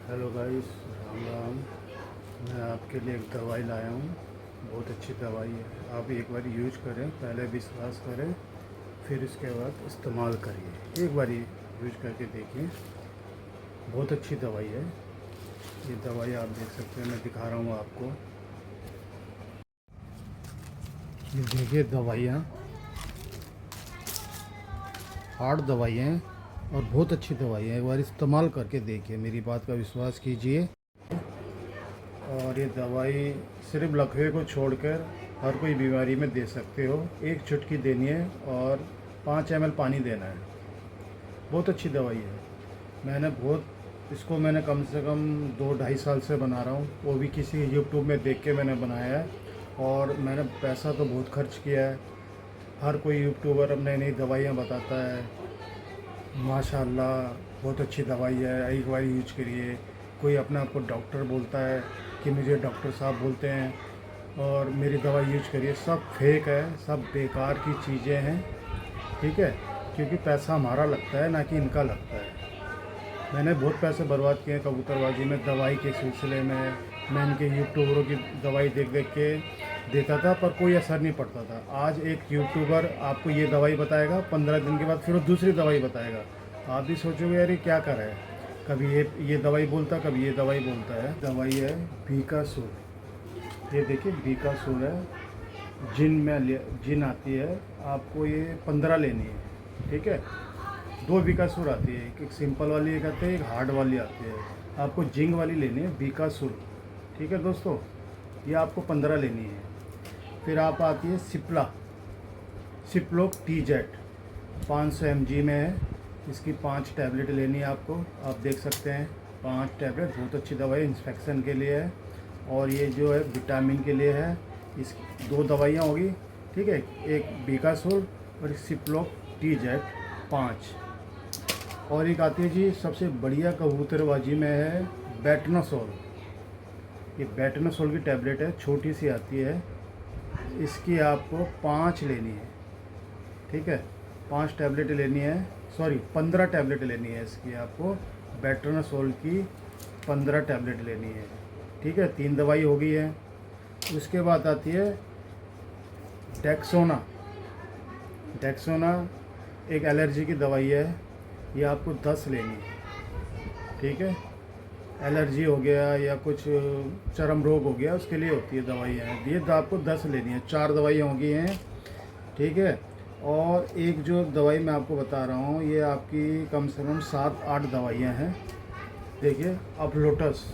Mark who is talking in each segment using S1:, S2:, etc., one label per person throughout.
S1: Hello guys, Ram Ram. मैं आपके लिए एक दवाई लाया हूँ। बहुत अच्छी दवाई है। आप एक बार यूज करें, पहले विश्वास करें, फिर उसके बाद इस्तेमाल करिए। एक बार यूज करके देखिए, बहुत अच्छी दवाई है। ये दवाई आप देख सकते हैं, मैं दिखा रहा हूँ आपको। ये देखिए दवाइयाँ, हार्ड दवाई हैं और बहुत अच्छी दवाई है। एक बार इस्तेमाल करके देखिए, मेरी बात का विश्वास कीजिए। और ये दवाई सिर्फ लकवे को छोड़कर हर कोई बीमारी में दे सकते हो। एक चुटकी देनी है और 5 ml पानी देना है। बहुत अच्छी दवाई है। मैंने कम से कम 2-2.5 साल से बना रहा हूँ, वो भी किसी यूट्यूब में देख के मैंने बनाया है। और मैंने पैसा तो बहुत खर्च किया है। हर कोई यूट्यूबर अब नई नई दवाइयाँ बताता है। माशाल्लाह, बहुत अच्छी दवाई है, एक बार यूज करिए। कोई अपने आप को डॉक्टर बोलता है कि मुझे डॉक्टर साहब बोलते हैं और मेरी दवाई यूज करिए, सब फेक है, सब बेकार की चीज़ें हैं। ठीक है, क्योंकि पैसा हमारा लगता है, ना कि इनका लगता है। मैंने बहुत पैसे बर्बाद किए हैं कबूतरबाजी में, दवाई के सिलसिले में। मैं इनके यूट्यूबरों की दवाई देख देख के देता था, पर कोई असर नहीं पड़ता था। आज एक यूट्यूबर आपको ये दवाई बताएगा, 15 दिन के बाद फिर वो दूसरी दवाई बताएगा। आप भी सोचोगे यार ये क्या कर रहा है, कभी ये दवाई बोलता, कभी ये दवाई बोलता है। दवाई है बीकासूर। ये देखिए बीकासूर है, जिन आती है। आपको ये 15 लेनी है। ठीक है, 2 बीकासूर आती है, एक सिंपल वाली एक आती है, एक हार्ड वाली आती है। आपको जिंक वाली लेनी है, बीकासूर। ठीक है दोस्तों, ये आपको 15 लेनी है। फिर आप आती है सिप्लोक टी जेट, 500 mg में है। इसकी 5 टैबलेट लेनी है आपको। आप देख सकते हैं 5 टैबलेट, बहुत अच्छी दवाई इन्फेक्शन के लिए है। और ये जो है विटामिन के लिए है। इस 2 दवाइयाँ होगी। ठीक है, एक बीकासूर और एक सिप्लोक टी जेट 5। और एक आती है जी सबसे बढ़िया कबूतरबाजी में है, बेटनासोल। ये बेटनासोल की टैबलेट है, छोटी सी आती है। इसकी आपको 5 लेनी है। ठीक है, 5 टैबलेट लेनी है, सॉरी 15 टैबलेट लेनी है इसकी आपको। बेटनासोल की 15 टैबलेट लेनी है। ठीक है, 3 दवाई हो गई है। उसके बाद आती है डेक्सोना। डेक्सोना एक एलर्जी की दवाई है, ये आपको 10 लेनी है। ठीक है, एलर्जी हो गया या कुछ चर्म रोग हो गया, उसके लिए होती है दवाइयाँ। ये तो आपको 10 लेनी है। 4 दवाइयाँ हो गई हैं। ठीक है, और एक जो दवाई मैं आपको बता रहा हूँ, ये आपकी कम से कम 7-8 दवाइयाँ हैं। देखिए अपलोटस,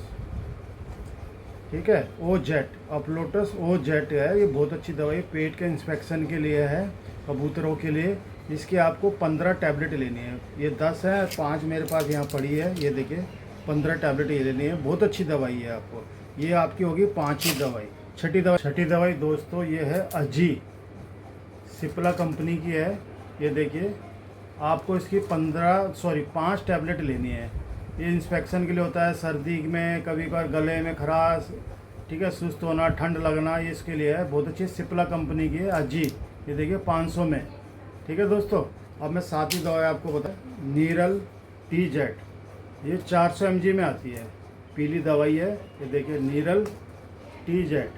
S1: ठीक है, ओ जेट, अपलोटस ओ जेट है। ये बहुत अच्छी दवाई है, पेट के इंस्पेक्शन के लिए है, कबूतरों के लिए। इसकी आपको 15 टैबलेट लेनी है। ये 10 है, 5 मेरे पास यहाँ पड़ी है। ये देखिए 15 टैबलेट ये लेनी है। बहुत अच्छी दवाई है आपको। ये आपकी होगी 5वीं दवाई। छठी दवाई दोस्तों ये है अजी, सिप्ला कंपनी की है। ये देखिए, आपको इसकी 5 टैबलेट लेनी है। ये इंस्पेक्शन के लिए होता है, सर्दी में कभी कभार गले में खराश, ठीक है, सुस्त होना, ठंड लगना, ये इसके लिए है। बहुत अच्छी सिप्ला कंपनी की है अजी। ये देखिए 500 में। ठीक है दोस्तों, अब मैं 7वीं दवाई आपको बता, नीरल टी जेट। ये 400 mg में आती है, पीली दवाई है। ये देखिए नीरल टी जेट,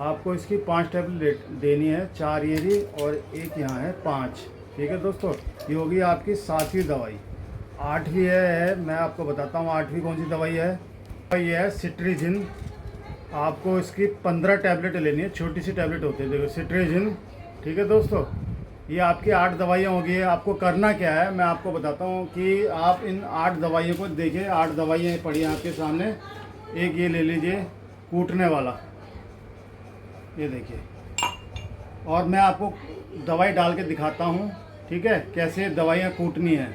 S1: आपको इसकी 5 टैबलेट देनी है। 4 ये रही और एक यहाँ है 5। ठीक है दोस्तों, ये होगी आपकी 7वीं दवाई। 8वीं है, मैं आपको बताता हूँ 8वीं कौन सी दवाई है। ये है सिट्रीजिन। आपको इसकी 15 टैबलेट लेनी है, छोटी सी टैबलेट होती है, देखो सिट्रीजिन। ठीक है दोस्तों, ये आपकी 8 दवाइयाँ हो गई है। आपको करना क्या है, मैं आपको बताता हूँ कि आप इन 8 दवाइयों को देखिए। 8 दवाइयाँ पड़ी हैं आपके सामने। एक ये ले लीजिए कूटने वाला, ये देखिए। और मैं आपको दवाई डाल के दिखाता हूँ, ठीक है, कैसे दवाइयाँ कूटनी है।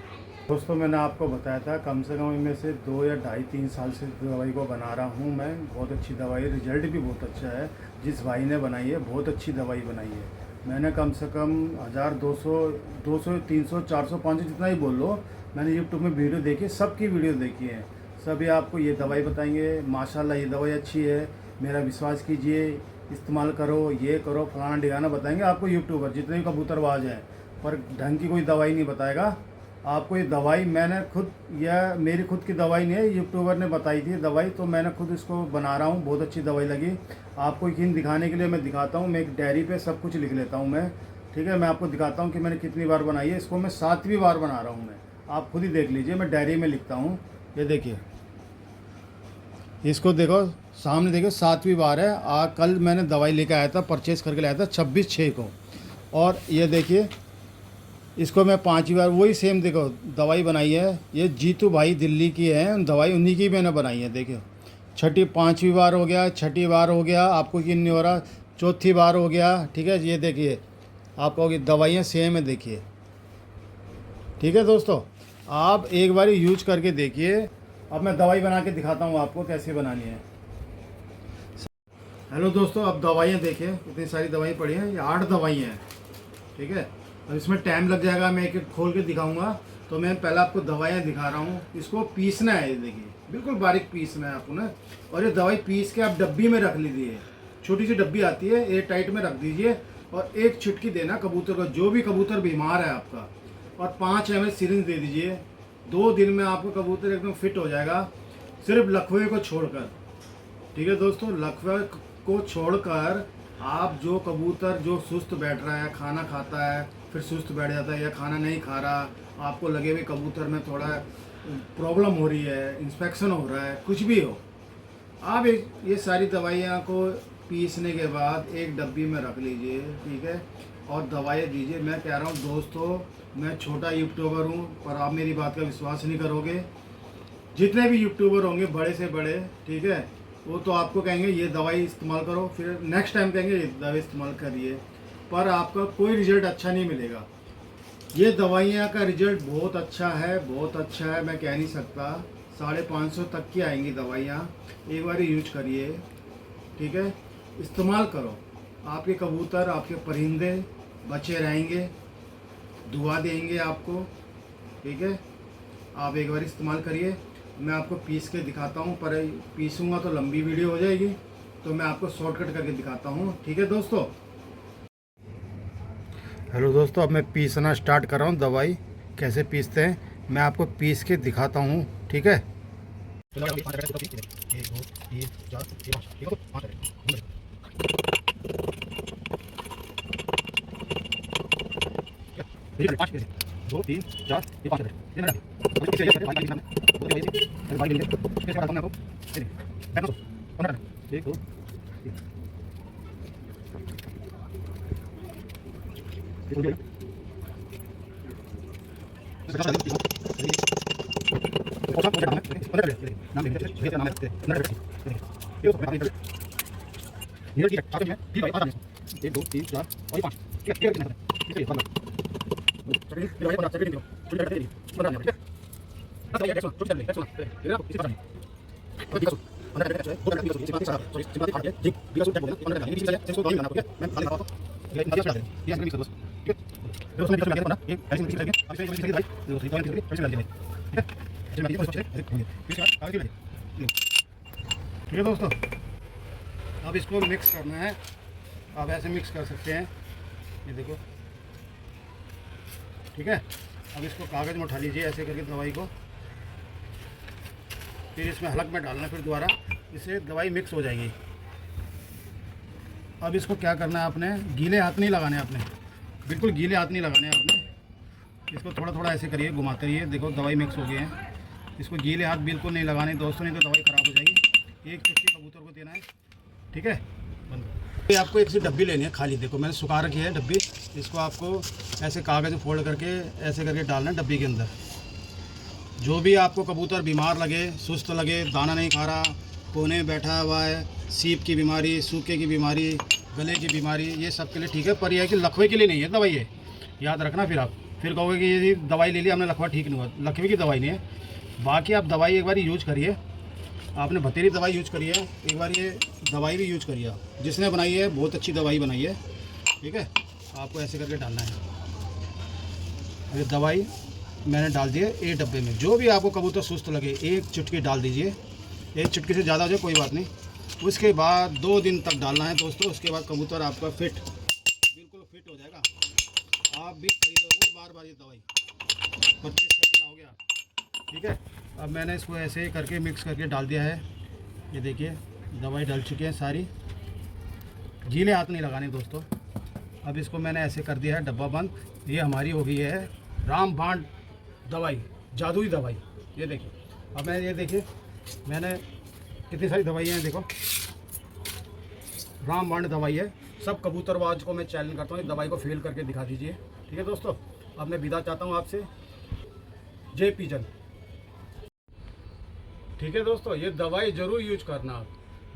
S1: दोस्तों मैंने आपको बताया था, कम से कम इनमें से 2 या 2.5-3 साल से दवाई को बना रहा हूँ मैं। बहुत अच्छी दवाई, रिजल्ट भी बहुत अच्छा है। जिस भाई ने बनाई है, बहुत अच्छी दवाई बनाई है। मैंने कम से कम 1000, 200, 300, 400, 500 जितना ही बोल लो, मैंने यूट्यूब में वीडियो देखी, सबकी वीडियो देखी है। सभी आपको ये दवाई बताएंगे, माशाल्लाह ये दवाई अच्छी है, मेरा विश्वास कीजिए, इस्तेमाल करो, ये करो, फलाना ढिकाना बताएंगे आपको यूट्यूबर, जितने भी कबूतरबाज हैं। पर ढंग की कोई दवाई नहीं बताएगा। आपको ये दवाई मैंने खुद, यह मेरी खुद की दवाई नहीं है, यूट्यूबर ने बताई थी दवाई, तो मैंने खुद इसको बना रहा हूँ। बहुत अच्छी दवाई लगी। आपको यकीन दिखाने के लिए मैं दिखाता हूँ। मैं एक डायरी पे सब कुछ लिख लेता हूँ मैं, ठीक है। मैं आपको दिखाता हूँ कि मैंने कितनी बार बनाई है। इसको मैं 7वीं बार बना रहा हूँ मैं, आप खुद ही देख लीजिए। मैं डायरी में लिखता हूँ, ये देखिए, इसको देखो सामने, देखो 7वीं बार है। कल मैंने दवाई लेकर आया था, परचेज़ करके लाया था 26/6 को, और ये देखिए इसको मैं 5वीं बार वही सेम देखो दवाई बनाई है। ये जीतू भाई दिल्ली की है दवाई, उन्हीं की मैंने बनाई है। देखिए 5वीं बार हो गया, 6ठी बार हो गया, आपको यकीन नहीं हो रहा, 4थी बार हो गया, ठीक है। ये देखिए आपको दवाइयाँ सेम है, देखिए, ठीक है दोस्तों। आप एक बार यूज करके देखिए। अब मैं दवाई बना के दिखाता हूँ आपको कैसे बनानी है। हेलो दोस्तों, अब दवाइयाँ देखिए, इतनी सारी दवाई पड़ी हैं, ये 8 दवाइयाँ हैं, ठीक है। अब इसमें टाइम लग जाएगा, मैं एक एक खोल के दिखाऊंगा। तो मैं पहले आपको दवाइयाँ दिखा रहा हूँ। इसको पीसना है, ये देखिए बिल्कुल बारीक पीसना है आपको ना। और ये दवाई पीस के आप डब्बी में रख लीजिए, छोटी सी डब्बी आती है, एयर टाइट में रख दीजिए। और एक छिटकी देना कबूतर को, जो भी कबूतर बीमार है आपका, और 5 ml सिरिंज दे दीजिए। 2 दिन में आपको कबूतर एकदम फिट हो जाएगा, सिर्फ लखवे को छोड़कर, ठीक है दोस्तों। लखवे को छोड़कर आप जो कबूतर जो सुस्त बैठ रहा है, खाना खाता है फिर सुस्त बैठ जाता है, या खाना नहीं खा रहा, आपको लगे हुए कबूतर में थोड़ा प्रॉब्लम हो रही है, इंस्पेक्शन हो रहा है, कुछ भी हो, आप ये सारी दवाइयाँ को पीसने के बाद एक डब्बी में रख लीजिए, ठीक है। और दवाई दीजिए। मैं कह रहा हूँ दोस्तों, मैं छोटा यूट्यूबर हूँ, पर आप मेरी बात का विश्वास नहीं करोगे। जितने भी यूट्यूबर होंगे बड़े से बड़े, ठीक है, वो तो आपको कहेंगे ये दवाई इस्तेमाल करो, फिर नेक्स्ट टाइम कहेंगे ये दवाई इस्तेमाल करिए, पर आपका कोई रिजल्ट अच्छा नहीं मिलेगा। ये दवाइयाँ का रिजल्ट बहुत अच्छा है, बहुत अच्छा है, मैं कह नहीं सकता। 550 तक की आएंगी दवाइयाँ। एक बार यूज करिए, ठीक है, इस्तेमाल करो। आपके कबूतर, आपके परिंदे बचे रहेंगे, दुआ देंगे आपको, ठीक है। आप एक बार इस्तेमाल करिए। मैं आपको पीस के दिखाता हूँ, पर पीसूँगा तो लंबी वीडियो हो जाएगी, तो मैं आपको शॉर्टकट करके दिखाता हूँ, ठीक है दोस्तों। हेलो दोस्तों, अब मैं पीसना स्टार्ट कर रहा हूँ। दवाई कैसे पीसते हैं मैं आपको पीस के दिखाता हूँ, ठीक है। दो तीन चार ये 5 एक दो एक दो तीन चार और 5 ठीक है दोस्तों। अब इसको मिक्स करना है। आप ऐसे मिक्स कर सकते हैं, ये देखो, ठीक है। अब इसको कागज़ में उठा लीजिए ऐसे करके दवाई को, फिर इसमें हलक में डालना, फिर दोबारा इससे दवाई मिक्स हो जाएगी। अब इसको क्या करना है, आपने गीले हाथ नहीं लगाने, आपने बिल्कुल गीले हाथ नहीं लगाने आपने। इसको थोड़ा थोड़ा ऐसे करिए, घुमाते रहिए, देखो दवाई मिक्स हो गई है। इसको गीले हाथ बिल्कुल नहीं लगाने दोस्तों, नहीं तो दवाई ख़राब हो जाएगी। एक चुटकी कबूतर को देना है, ठीक है। ये आपको एक सी डब्बी लेनी है खाली, देखो मैंने सुखा रखी है डब्बी। इसको आपको ऐसे कागज़ फोल्ड करके ऐसे करके डालना है डब्बी के अंदर। जो भी आपको कबूतर बीमार लगे, सुस्त लगे, दाना नहीं खा रहा, कोने में बैठा हुआ है, सीप की बीमारी, सूखे की बीमारी, गले की बीमारी, ये सब के लिए ठीक है। पर यह है कि लखवे के लिए नहीं है दवाई, ये याद रखना। फिर आप फिर कहोगे कि ये दवाई ले ली हमने, लखवा ठीक नहीं हुआ, लखवे की दवाई नहीं है। बाकी आप दवाई एक बार यूज करिए, आपने बतेरी दवाई यूज करी है, एक बार ये दवाई भी यूज करिए आप। जिसने बनाई है बहुत अच्छी दवाई बनाई है, ठीक है। आपको ऐसे करके डालना है। ये दवाई मैंने डाल दी है एक डब्बे में। जो भी आपको कबूतर सुस्त लगे एक चुटकी डाल दीजिए, एक चुटकी से ज़्यादा हो जाए कोई बात नहीं। उसके बाद 2 दिन तक डालना है दोस्तों। उसके बाद कबूतर आपका बिल्कुल फिट हो जाएगा। आप भी खरीदोगे बार बार ये दवाई। 25 सेकंड हो गया। ठीक है, अब मैंने इसको ऐसे करके मिक्स करके डाल दिया है। ये देखिए दवाई डल चुकी है सारी, गीले हाथ नहीं लगाने दोस्तों। अब इसको मैंने ऐसे कर दिया है डब्बा बंद। ये हमारी हो गई है रामबाण दवाई, जादुई दवाई। ये देखिए, अब मैं ये देखिए मैंने कितनी सारी दवाइयाँ हैं, देखो रामबाण दवाई है। सब कबूतरबाज को मैं चैलेंज करता हूँ, इस दवाई को फेल करके दिखा दीजिए। ठीक है दोस्तों, अब मैं विदा चाहता हूँ आपसे। जय पीजन। ठीक है दोस्तों, ये दवाई ज़रूर यूज करना आप।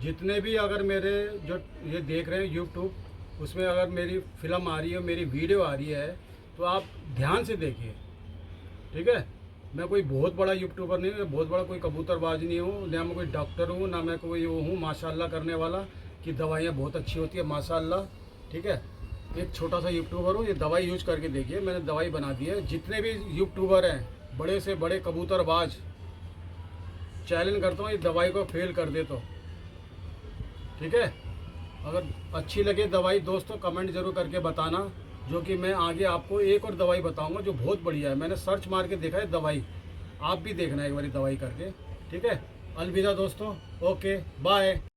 S1: जितने भी अगर मेरे जो ये देख रहे हैं यूट्यूब, उसमें अगर मेरी फिल्म आ रही है, मेरी वीडियो आ रही है, तो आप ध्यान से देखिए। ठीक है, मैं कोई बहुत बड़ा यूट्यूबर नहीं हूँ, बहुत बड़ा कोई कबूतरबाज नहीं हूँ, ना मैं कोई डॉक्टर हूँ, ना मैं कोई वो हूँ माशाल्लाह करने वाला कि दवाइयाँ बहुत अच्छी होती है माशाल्लाह। ठीक है, एक छोटा सा यूट्यूबर हूँ, ये दवाई यूज करके देखिए। मैंने दवाई बना दी है। जितने भी यूट्यूबर हैं, बड़े से बड़े कबूतरबाज, चैलेंज करता हूँ, इस दवाई को फेल कर दे तो। ठीक है, अगर अच्छी लगे दवाई दोस्तों कमेंट जरूर करके बताना, जो कि मैं आगे आपको एक और दवाई बताऊंगा जो बहुत बढ़िया है। मैंने सर्च मार के देखा है दवाई, आप भी देखना एक बारी दवाई करके। ठीक है, अलविदा दोस्तों, ओके बाय।